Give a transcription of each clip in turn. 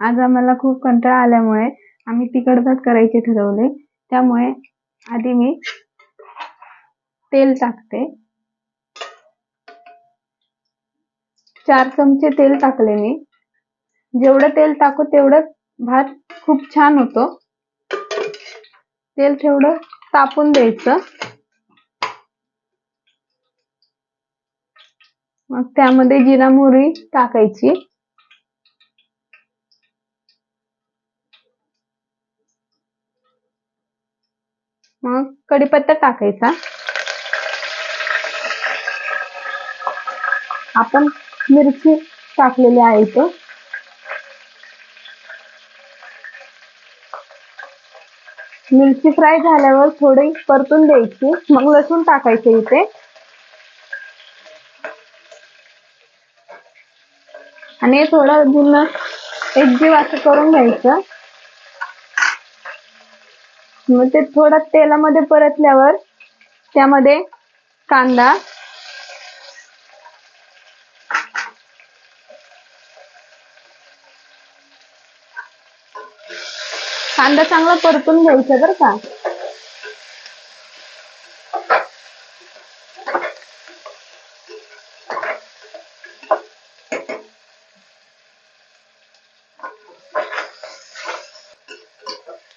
आज आम्हाला खूप कंटाळा आल्यामुळे आम्ही तिखट भात करायचे ठरवले. त्यामुळे आधी मी तेल टाकते. 4 चमचे तेल टाकले मी. जेवढं तेल टाकू तेवढं भात खूप छान होतो. तेल थोडं तापून द्यायचं. मग त्यामध्ये जिरा मोहरी टाकायची. मग कढीपत्ता टाकायचा. आपण मिरची टाकलेली आहे इथं. मिरची फ्राय झाल्यावर थोडी परतून द्यायची. मग लसूण टाकायचे इथे आणि थोडं जिन्नस एकजीव असं करून घ्यायचं. मग ते थोडं तेलामध्ये परतल्यावर त्यामध्ये कांदा, चांगला परतून घ्यायचा बरं का.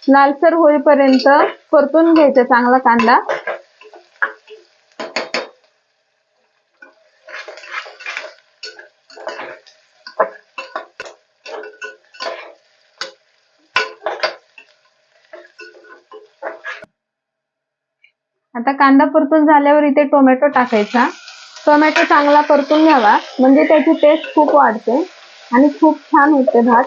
लालसर होईपर्यंत परतून घ्यायचा चांगला कांदा. आता कांदा परतून झाल्यावर इथे टोमॅटो टाकायचा. टोमॅटो चांगला परतून घ्यावा, म्हणजे त्याची टेस्ट खूप वाढते आणि खूप छान होते भात.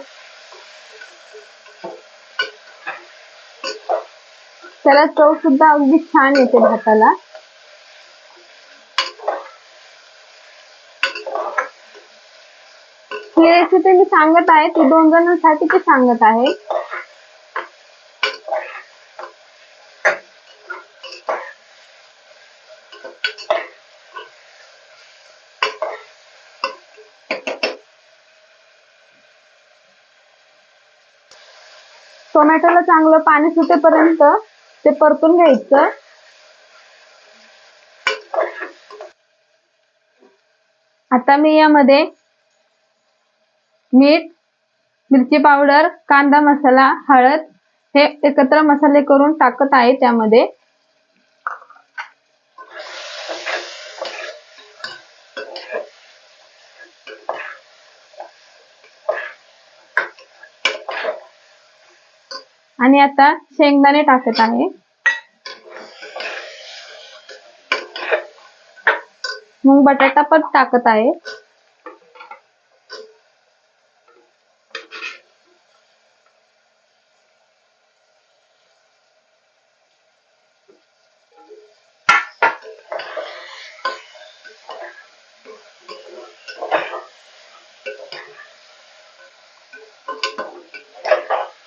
त्याला चव सुद्धा अगदी छान येते भाताला. ही रेसिपी मी सांगत आहे ती 2 जणांसाठी सांगत आहे. टोमॅटोला चांगलं पाणी सुटेपर्यंत ते परतून घ्यायचं. आता मी यामध्ये मीठ, मिरची पावडर, कांदा मसाला, हळद हे एकत्र मसाले करून टाकत आहे त्यामध्ये. आणि आता शेंगदाणे टाकत आहे. मग बटाटा पण टाकत आहे.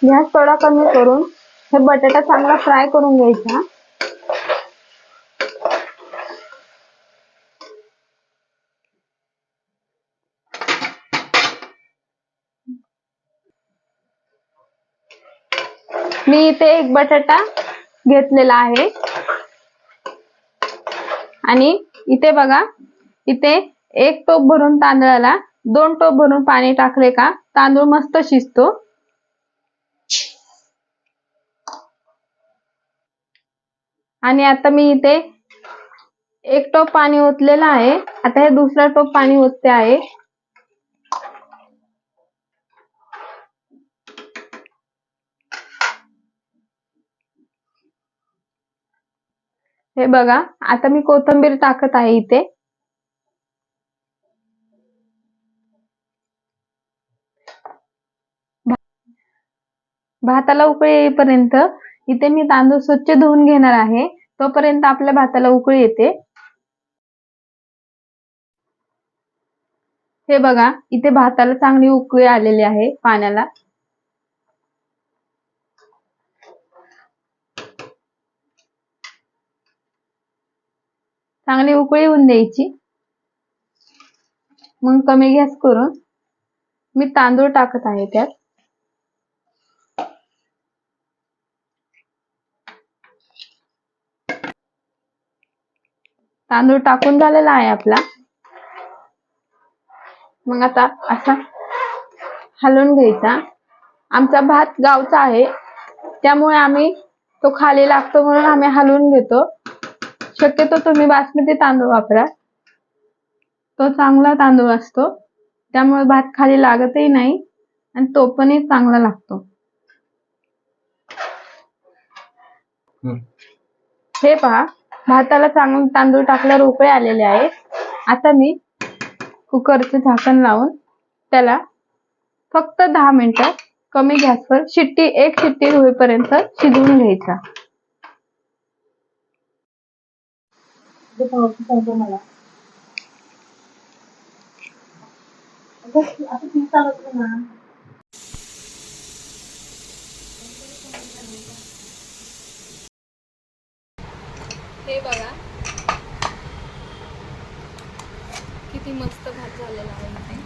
गॅस थोडा कमी करून हे बटाटा चांगला फ्राय करून घ्यायचा. मी इथे एक बटाटा घेतलेला आहे आणि इथे बघा, इथे 1 टोप भरून तांदळाला 2 टोप भरून पाणी टाकले का तांदूळ मस्त शिजतो. आणि आता मी इथे 1 टोप पाणी ओतलेलं आहे. आता हे दुसरा टोप पाणी ओतते आहे. हे बघा, आता मी कोथिंबीर टाकत आहे इथे. भाताला उकळी येईपर्यंत इथे मी तांदूळ स्वच्छ धुवून घेणार आहे. तोपर्यंत आपल्या भाताला उकळी येते. हे बघा, इथे भाताला चांगली उकळी आलेली आहे पाण्याला. चांगली उकळी येऊन द्यायची. मग कमी गॅस करून मी तांदूळ टाकत आहे त्यात. तांदूळ टाकून झालेला आहे आपला. मग आता असा हलवून घ्यायचा. आमचा भात गावचा आहे त्यामुळे आम्ही तो खाली लागतो म्हणून आम्ही हलवून घेतो. शक्यतो तुम्ही बासमती तांदूळ वापरा, तो चांगला तांदूळ असतो त्यामुळे भात खाली लागतही नाही आणि तो पण चांगला लागतो. हे पहा, भाताला चांगले तांदूळ टाकल्यावर उकळे आलेले आहे. आता मी कुकरचं झाकण लावून त्याला फक्त 10 मिनिटं कमी गॅसवर एक शिट्टी होईपर्यंत शिजवून घ्यायचा. मला हे बघा किती मस्त भात झालेला आहे इथे.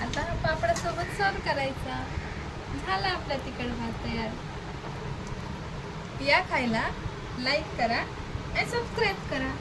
आता पापडासोबत सर्व करायचा. झाला आपला तिखट भात तयार. या खायला. लाईक करा आणि सबस्क्राईब करा.